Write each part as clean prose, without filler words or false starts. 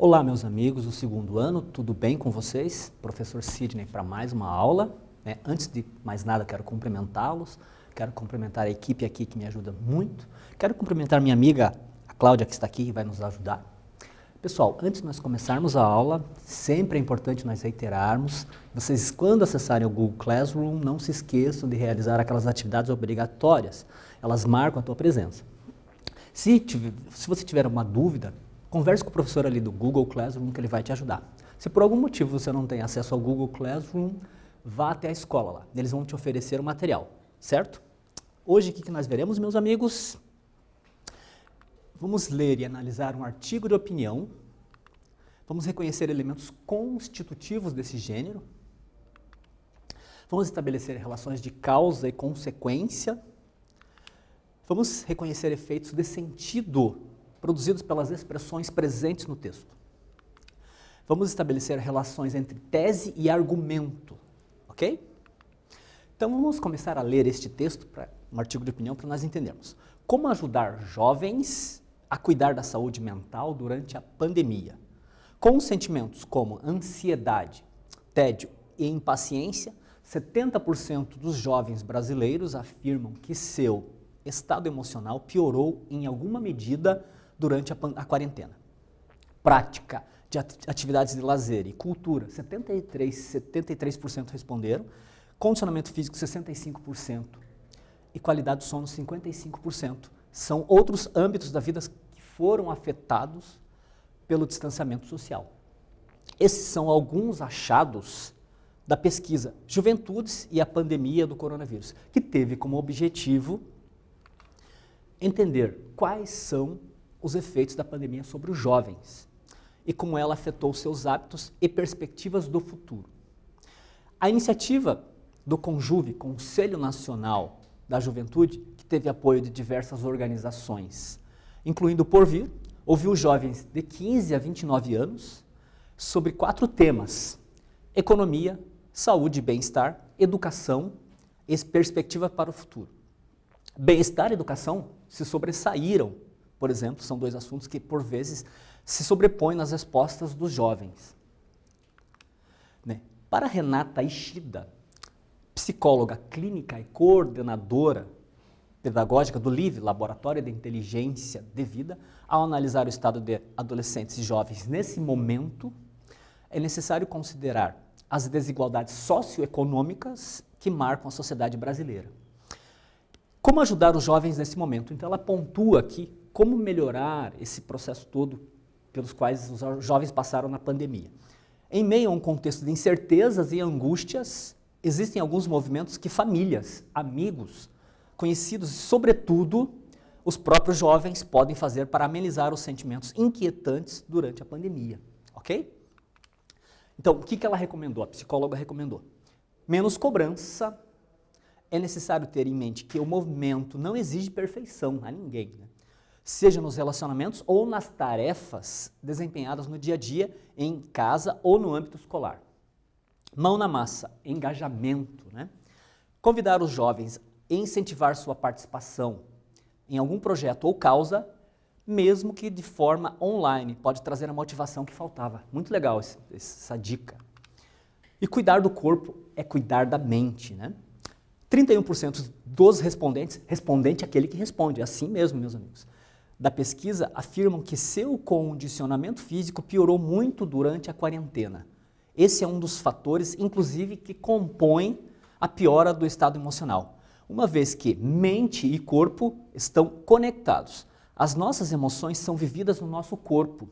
Olá, meus amigos do segundo ano, tudo bem com vocês? Professor Sidney para mais uma aula. Antes de mais nada, quero cumprimentá-los, quero cumprimentar a equipe aqui que me ajuda muito, quero cumprimentar minha amiga, a Cláudia, que está aqui e vai nos ajudar. Pessoal, antes de nós começarmos a aula, sempre é importante nós reiterarmos, vocês quando acessarem o Google Classroom, não se esqueçam de realizar aquelas atividades obrigatórias, elas marcam a tua presença. Se você tiver uma dúvida, converse com o professor ali do Google Classroom que ele vai te ajudar. Se por algum motivo você não tem acesso ao Google Classroom, vá até a escola lá, eles vão te oferecer o material, certo? Hoje o que nós veremos, meus amigos? Vamos ler e analisar um artigo de opinião, vamos reconhecer elementos constitutivos desse gênero, vamos estabelecer relações de causa e consequência, vamos reconhecer efeitos de sentido produzidos pelas expressões presentes no texto. Vamos estabelecer relações entre tese e argumento, ok? Então vamos começar a ler este texto, um artigo de opinião, para nós entendermos. Como ajudar jovens a cuidar da saúde mental durante a pandemia? Com sentimentos como ansiedade, tédio e impaciência, 70% dos jovens brasileiros afirmam que seu estado emocional piorou em alguma medida durante a quarentena. Prática de atividades de lazer e cultura, 73% responderam, condicionamento físico, 65%, e qualidade de sono, 55%. São outros âmbitos da vida que foram afetados pelo distanciamento social. Esses são alguns achados da pesquisa Juventudes e a Pandemia do Coronavírus, que teve como objetivo entender quais são os efeitos da pandemia sobre os jovens e como ela afetou seus hábitos e perspectivas do futuro. A iniciativa do Conjuve, Conselho Nacional da Juventude, que teve apoio de diversas organizações, incluindo o Porvir, ouviu jovens de 15 a 29 anos sobre 4 temas: economia, saúde e bem-estar, educação e perspectiva para o futuro. Bem-estar e educação se sobressaíram, por exemplo, são 2 assuntos que, por vezes, se sobrepõem nas respostas dos jovens. Para Renata Ishida, psicóloga clínica e coordenadora pedagógica do LIVE, Laboratório de Inteligência de Vida, ao analisar o estado de adolescentes e jovens nesse momento, é necessário considerar as desigualdades socioeconômicas que marcam a sociedade brasileira. Como ajudar os jovens nesse momento? Então ela pontua aqui como melhorar esse processo todo pelos quais os jovens passaram na pandemia. Em meio a um contexto de incertezas e angústias, existem alguns movimentos que famílias, amigos, conhecidos e, sobretudo, os próprios jovens podem fazer para amenizar os sentimentos inquietantes durante a pandemia, ok? Então, o que ela recomendou? A psicóloga recomendou. Menos cobrança. É necessário ter em mente que o movimento não exige perfeição a ninguém, seja nos relacionamentos ou nas tarefas desempenhadas no dia a dia, em casa ou no âmbito escolar. Mão na massa, engajamento. Convidar os jovens a incentivar sua participação em algum projeto ou causa, mesmo que de forma online, pode trazer a motivação que faltava. Muito legal essa dica. E cuidar do corpo é cuidar da mente, 31% dos respondentes, respondente é aquele que responde, é assim mesmo, meus amigos, da pesquisa afirmam que seu condicionamento físico piorou muito durante a quarentena. Esse é um dos fatores, inclusive, que compõem a piora do estado emocional, uma vez que mente e corpo estão conectados. As nossas emoções são vividas no nosso corpo.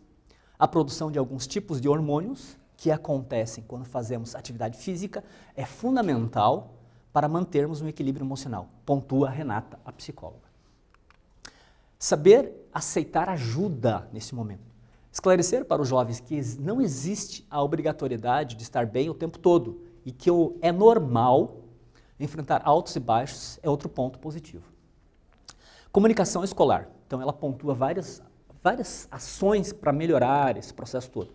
A produção de alguns tipos de hormônios que acontecem quando fazemos atividade física é fundamental para mantermos um equilíbrio emocional, pontua Renata, a psicóloga. Saber aceitar ajuda nesse momento. Esclarecer para os jovens que não existe a obrigatoriedade de estar bem o tempo todo e que é normal enfrentar altos e baixos é outro ponto positivo. Comunicação escolar. Então ela pontua várias ações para melhorar esse processo todo.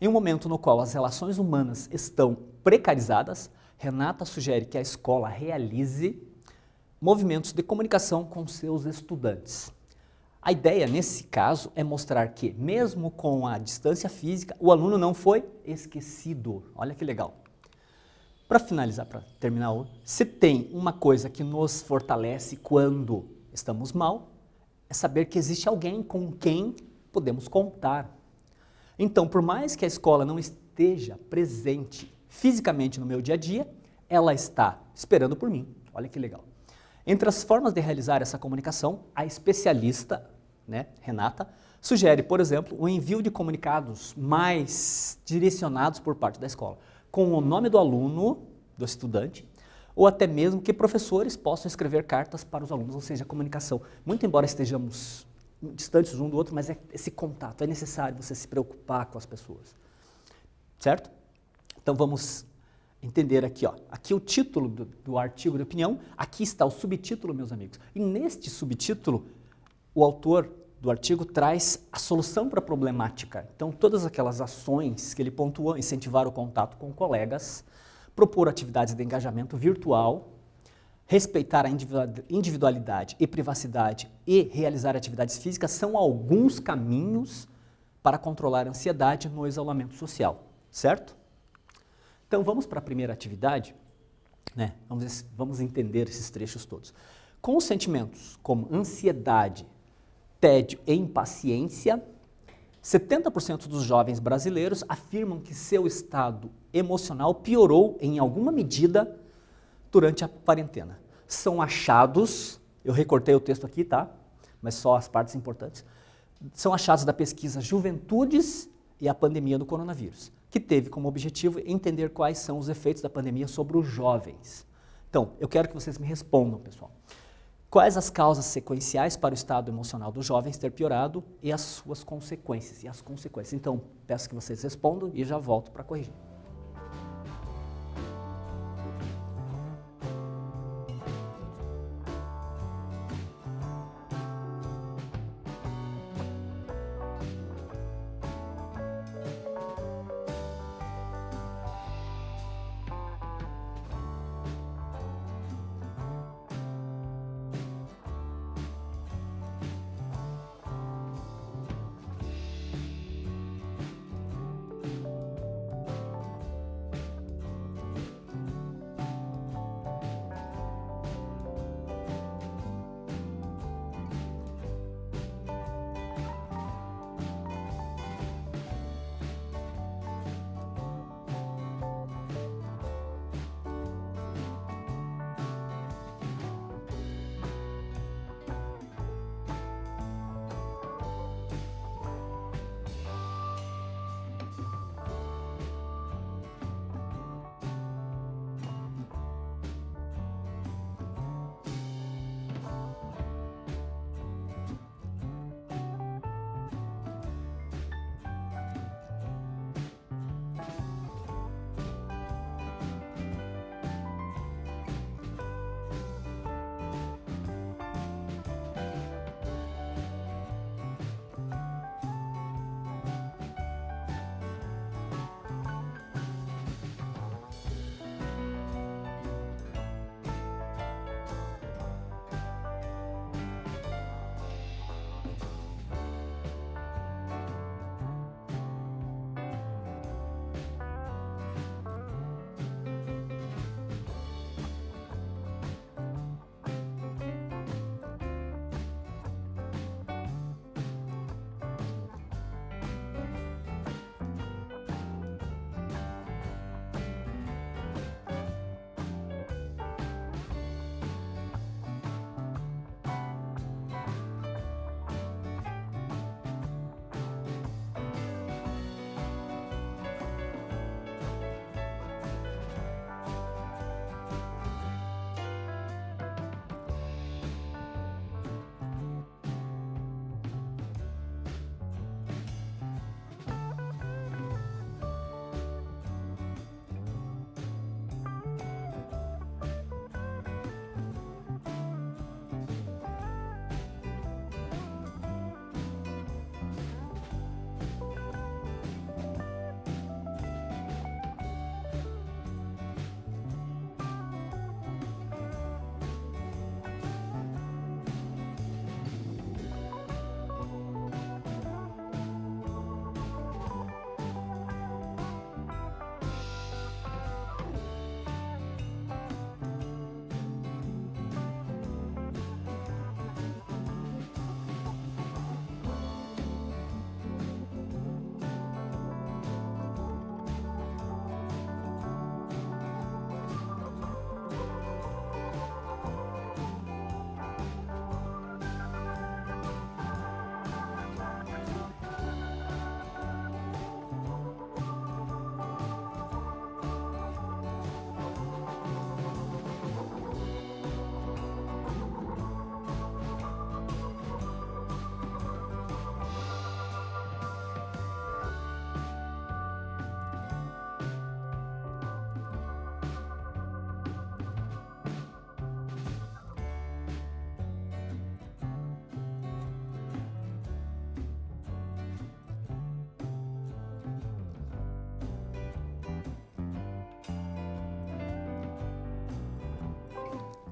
Em um momento no qual as relações humanas estão precarizadas, Renata sugere que a escola realize movimentos de comunicação com seus estudantes. A ideia, nesse caso, é mostrar que, mesmo com a distância física, o aluno não foi esquecido. Olha que legal. Para finalizar, para terminar, se tem uma coisa que nos fortalece quando estamos mal, é saber que existe alguém com quem podemos contar. Então, por mais que a escola não esteja presente fisicamente no meu dia a dia, ela está esperando por mim. Olha que legal. Entre as formas de realizar essa comunicação, a especialista, Renata, sugere, por exemplo, o envio de comunicados mais direcionados por parte da escola, com o nome do aluno, do estudante, ou até mesmo que professores possam escrever cartas para os alunos, ou seja, a comunicação. Muito embora estejamos distantes um do outro, mas esse contato, é necessário você se preocupar com as pessoas, certo? Então vamos entender aqui, aqui o título do artigo de opinião, aqui está o subtítulo, meus amigos, e neste subtítulo, o autor do artigo traz a solução para a problemática. Então, todas aquelas ações que ele pontuou, incentivar o contato com colegas, propor atividades de engajamento virtual, respeitar a individualidade e privacidade e realizar atividades físicas são alguns caminhos para controlar a ansiedade no isolamento social, certo? Então, vamos para a primeira atividade, vamos entender esses trechos todos. Com os sentimentos como ansiedade, tédio e impaciência, 70% dos jovens brasileiros afirmam que seu estado emocional piorou em alguma medida durante a quarentena. São achados, eu recortei o texto aqui, tá? Mas só as partes importantes. São achados da pesquisa Juventudes e a Pandemia do Coronavírus, que teve como objetivo entender quais são os efeitos da pandemia sobre os jovens. Então, eu quero que vocês me respondam, pessoal. Quais as causas sequenciais para o estado emocional dos jovens ter piorado e as suas consequências? Então, peço que vocês respondam e já volto para corrigir.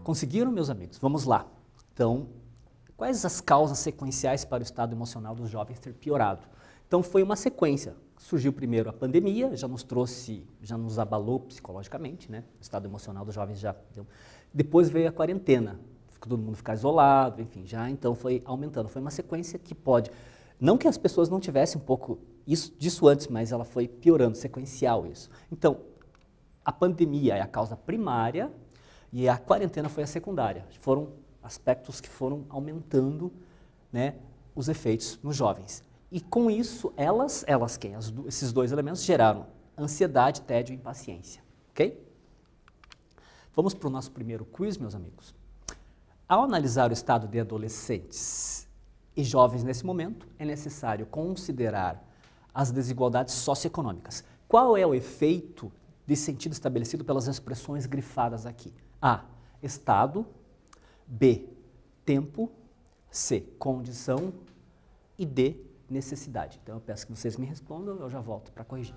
Conseguiram, meus amigos? Vamos lá. Então, quais as causas sequenciais para o estado emocional dos jovens ter piorado? Então, foi uma sequência. Surgiu primeiro a pandemia, já nos abalou psicologicamente, né? O estado emocional dos jovens já deu. Depois veio a quarentena, todo mundo ficar isolado, enfim, já então foi aumentando. Foi uma sequência que pode, não que as pessoas não tivessem um pouco disso antes, mas ela foi piorando, sequencial isso. Então, a pandemia é a causa primária e a quarentena foi a secundária. Foram aspectos que foram aumentando, né, os efeitos nos jovens. E com isso, esses dois elementos geraram ansiedade, tédio e impaciência, ok? Vamos para o nosso primeiro quiz, meus amigos. Ao analisar o estado de adolescentes e jovens nesse momento, é necessário considerar as desigualdades socioeconômicas. Qual é o efeito de sentido estabelecido pelas expressões grifadas aqui? A. Estado. B. Tempo. C. Condição. E D. Necessidade. Então eu peço que vocês me respondam, eu já volto para corrigir.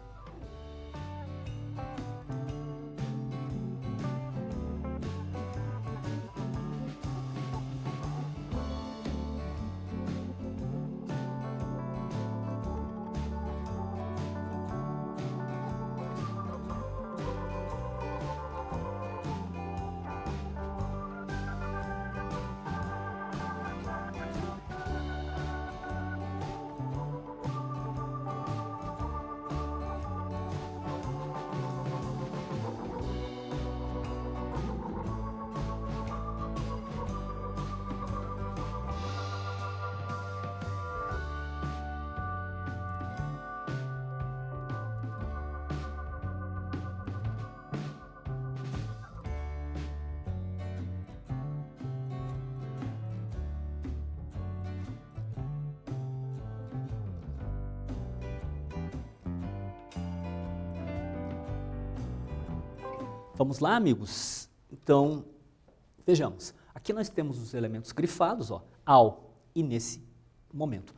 Vamos lá, amigos? Então, vejamos. Aqui nós temos os elementos grifados, ó, ao e nesse momento.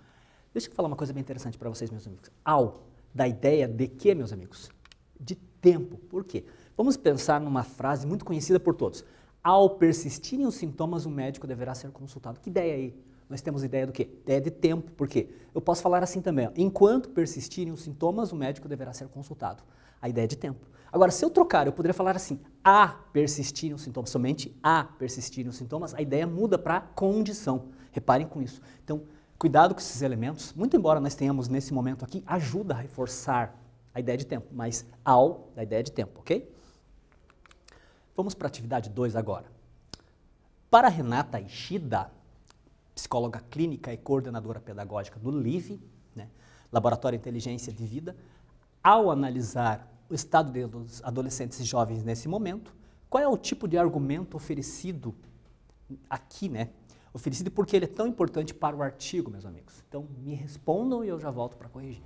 Deixa eu falar uma coisa bem interessante para vocês, meus amigos. Ao, da ideia de quê, meus amigos? De tempo. Por quê? Vamos pensar numa frase muito conhecida por todos. Ao persistirem os sintomas, o médico deverá ser consultado. Que ideia aí? Nós temos ideia do quê? Ideia de tempo. Por quê? Eu posso falar assim também. Ó, enquanto persistirem os sintomas, o médico deverá ser consultado. A ideia de tempo. Agora, se eu trocar, eu poderia falar assim, a persistirem os sintomas, somente a persistirem os sintomas, a ideia muda para condição. Reparem com isso. Então, cuidado com esses elementos. Muito embora nós tenhamos nesse momento aqui, ajuda a reforçar a ideia de tempo, mas ao da ideia de tempo, ok? Vamos para a atividade 2 agora. Para Renata Ishida, psicóloga clínica e coordenadora pedagógica do LIVE, né, Laboratório de Inteligência de Vida, ao analisar o estado dos adolescentes e jovens nesse momento, qual é o tipo de argumento oferecido aqui, né? Oferecido porque ele é tão importante para o artigo, meus amigos. Então, me respondam e eu já volto para corrigir.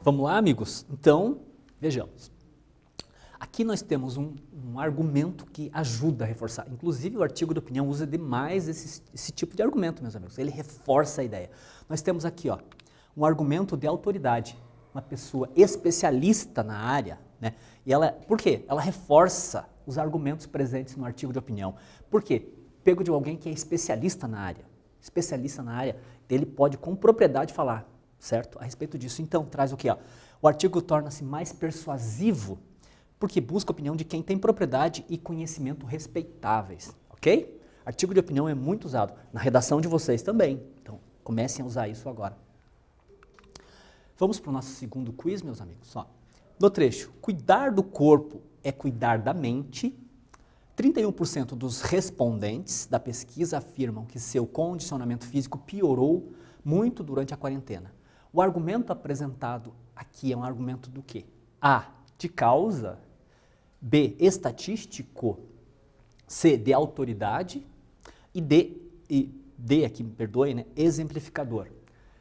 Vamos lá, amigos? Então, vejamos. Aqui nós temos um argumento que ajuda a reforçar. Inclusive, o artigo de opinião usa demais esse tipo de argumento, meus amigos. Ele reforça a ideia. Nós temos aqui, ó, um argumento de autoridade. Uma pessoa especialista na área, né? E ela, por quê? Ela reforça os argumentos presentes no artigo de opinião. Por quê? Pego de alguém que é especialista na área. Especialista na área, ele pode com propriedade falar, certo? A respeito disso. Então, traz o quê? Ó? O artigo torna-se mais persuasivo porque busca a opinião de quem tem propriedade e conhecimento respeitáveis, ok? Artigo de opinião é muito usado, na redação de vocês também, então comecem a usar isso agora. Vamos para o nosso segundo quiz, meus amigos. Ó, no trecho, cuidar do corpo é cuidar da mente, 31% dos respondentes da pesquisa afirmam que seu condicionamento físico piorou muito durante a quarentena. O argumento apresentado aqui é um argumento do quê? A, de causa, B, estatístico, C, de autoridade e D aqui, me perdoe, né, exemplificador.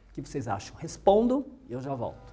O que vocês acham? Respondam e eu já volto.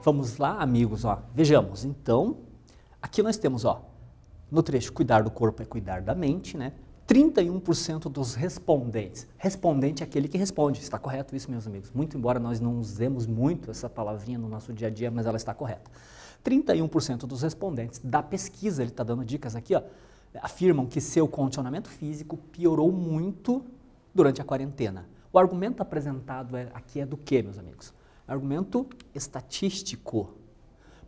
Vamos lá, amigos, ó. Vejamos, então, aqui nós temos, ó, no trecho, cuidar do corpo é cuidar da mente, né? 31% dos respondentes. Respondente é aquele que responde. Está correto isso, meus amigos? Muito embora nós não usemos muito essa palavrinha no nosso dia a dia, mas ela está correta. 31% dos respondentes da pesquisa, ele está dando dicas aqui, ó, afirmam que seu condicionamento físico piorou muito durante a quarentena. O argumento apresentado aqui é do quê, meus amigos? Argumento estatístico,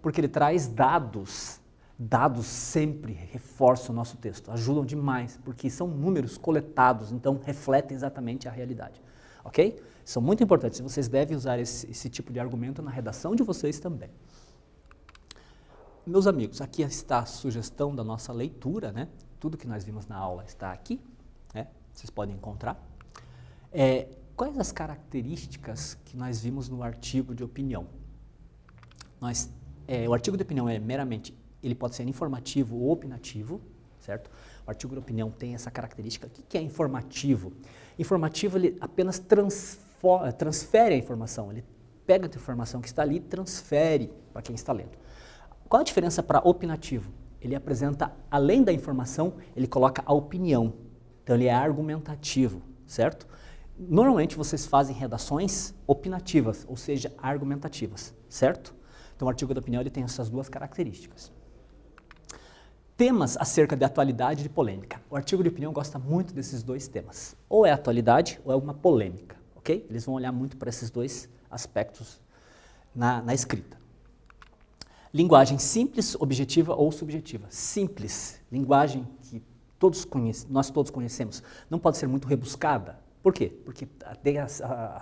porque ele traz dados. Dados sempre reforçam o nosso texto, ajudam demais, porque são números coletados, então refletem exatamente a realidade, ok? São muito importantes, vocês devem usar esse tipo de argumento na redação de vocês também. Meus amigos, aqui está a sugestão da nossa leitura, né? Tudo que nós vimos na aula está aqui, né? Vocês podem encontrar. Quais as características que nós vimos no artigo de opinião? O artigo de opinião é meramente, ele pode ser informativo ou opinativo, certo? O artigo de opinião tem essa característica. O que é informativo? Informativo, ele apenas transfere a informação, ele pega a informação que está ali e transfere para quem está lendo. Qual a diferença para opinativo? Ele apresenta, além da informação, ele coloca a opinião, então ele é argumentativo, certo? Normalmente vocês fazem redações opinativas, ou seja, argumentativas, certo? Então o artigo da opinião ele tem essas duas características. Temas acerca de atualidade e de polêmica. O artigo de opinião gosta muito desses dois temas. Ou é atualidade ou é uma polêmica, ok? Eles vão olhar muito para esses dois aspectos na escrita. Linguagem simples, objetiva ou subjetiva. Simples, linguagem que nós todos conhecemos, não pode ser muito rebuscada. Por quê? Porque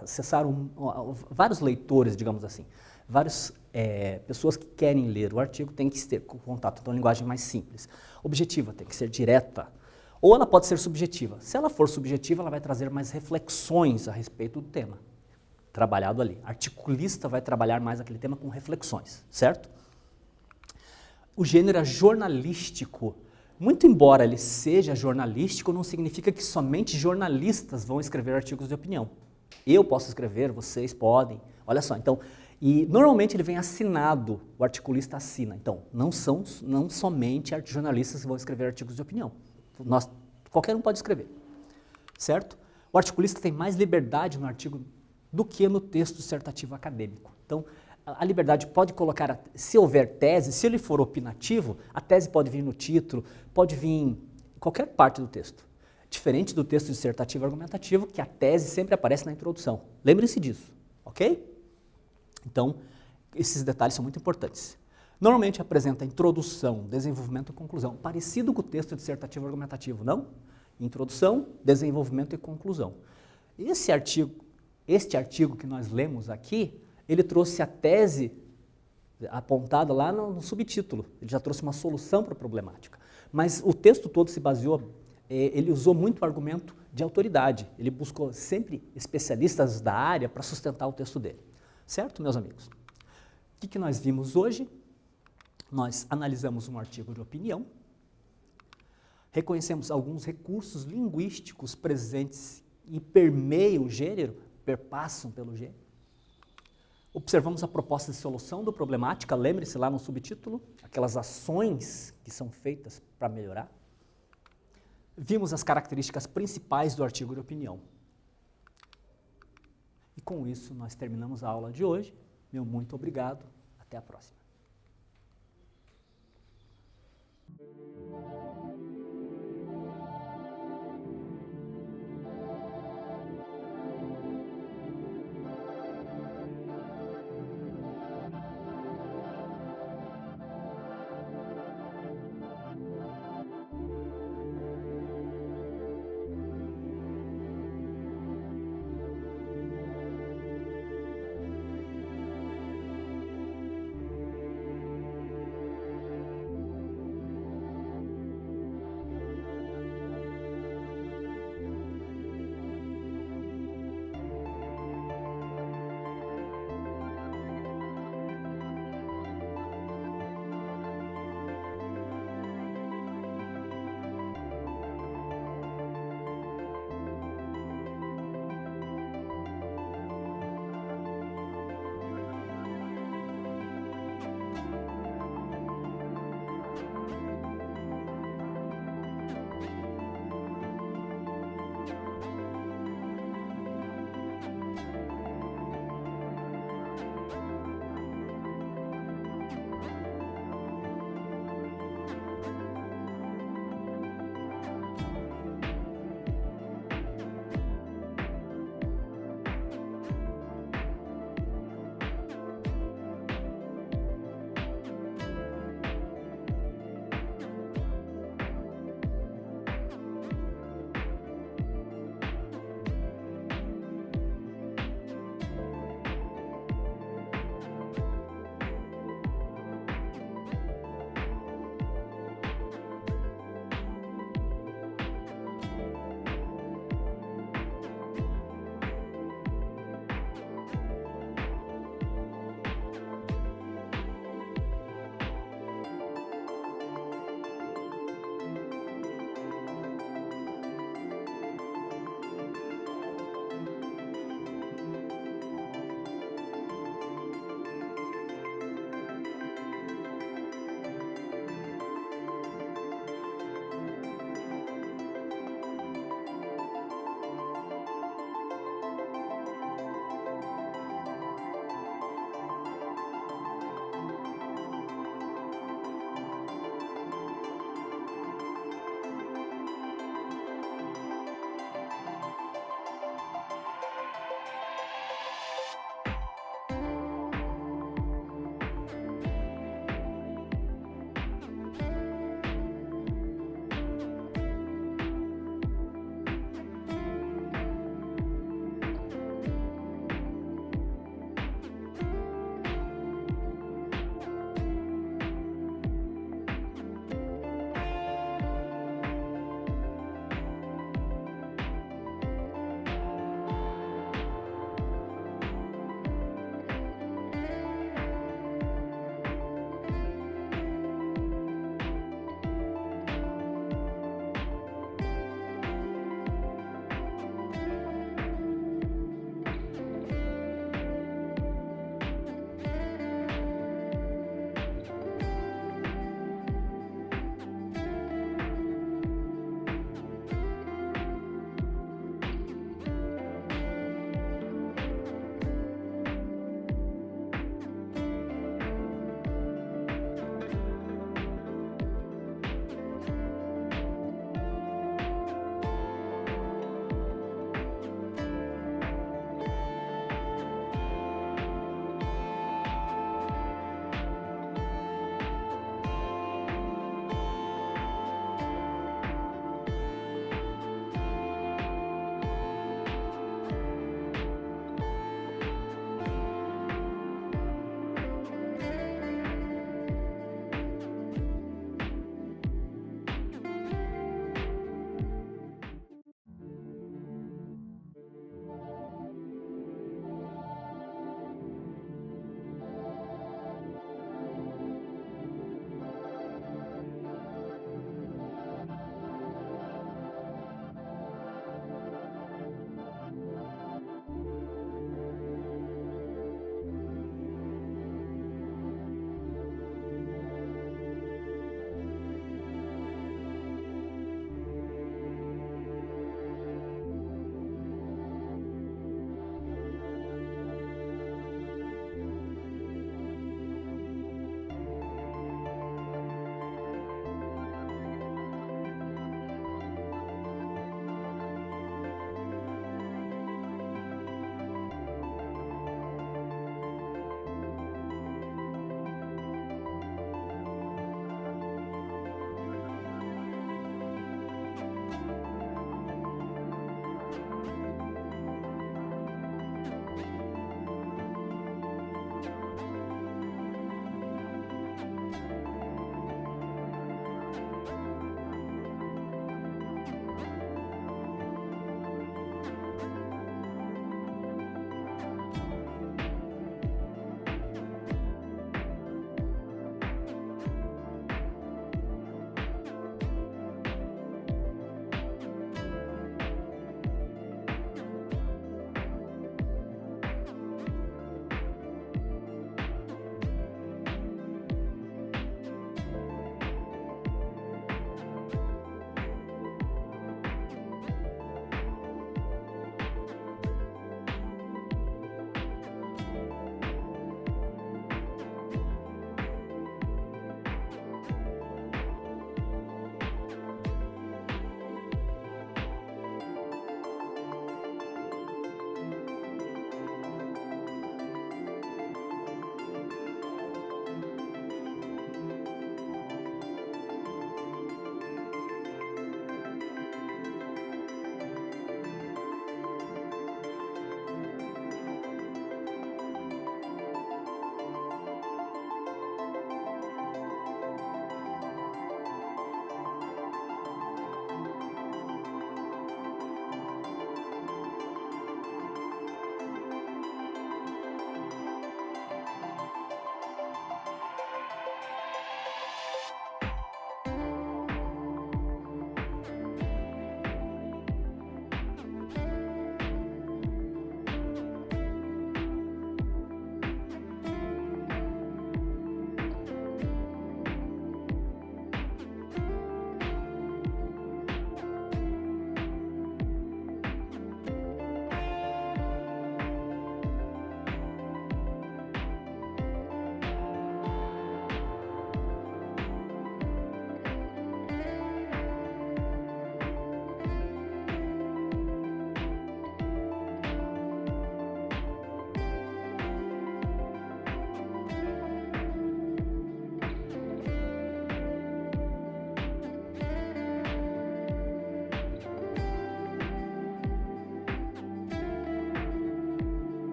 acessaram vários leitores, digamos assim, várias pessoas que querem ler o artigo têm que ter contato, então linguagem mais simples. Objetiva, tem que ser direta, ou ela pode ser subjetiva. Se ela for subjetiva, ela vai trazer mais reflexões a respeito do tema, trabalhado ali. Articulista vai trabalhar mais aquele tema com reflexões, certo? O gênero é jornalístico. Muito embora ele seja jornalístico, não significa que somente jornalistas vão escrever artigos de opinião. Eu posso escrever, vocês podem. Olha só, então, e normalmente ele vem assinado, o articulista assina. Então, não somente jornalistas que vão escrever artigos de opinião. Qualquer um pode escrever, certo? O articulista tem mais liberdade no artigo do que no texto dissertativo acadêmico. Então, a liberdade pode colocar, se houver tese, se ele for opinativo, a tese pode vir no título, pode vir em qualquer parte do texto. Diferente do texto dissertativo argumentativo, que a tese sempre aparece na introdução. Lembre-se disso, ok? Então, esses detalhes são muito importantes. Normalmente apresenta introdução, desenvolvimento e conclusão, parecido com o texto dissertativo argumentativo, não? Introdução, desenvolvimento e conclusão. Este artigo que nós lemos aqui, ele trouxe a tese apontada lá no subtítulo, ele já trouxe uma solução para a problemática. Mas o texto todo se baseou, ele usou muito o argumento de autoridade, ele buscou sempre especialistas da área para sustentar o texto dele. Certo, meus amigos? O que nós vimos hoje? Nós analisamos um artigo de opinião, reconhecemos alguns recursos linguísticos presentes e permeiam o gênero, perpassam pelo gênero. Observamos a proposta de solução da problemática, lembre-se lá no subtítulo, aquelas ações que são feitas para melhorar. Vimos as características principais do artigo de opinião. E com isso nós terminamos a aula de hoje. Meu muito obrigado, até a próxima.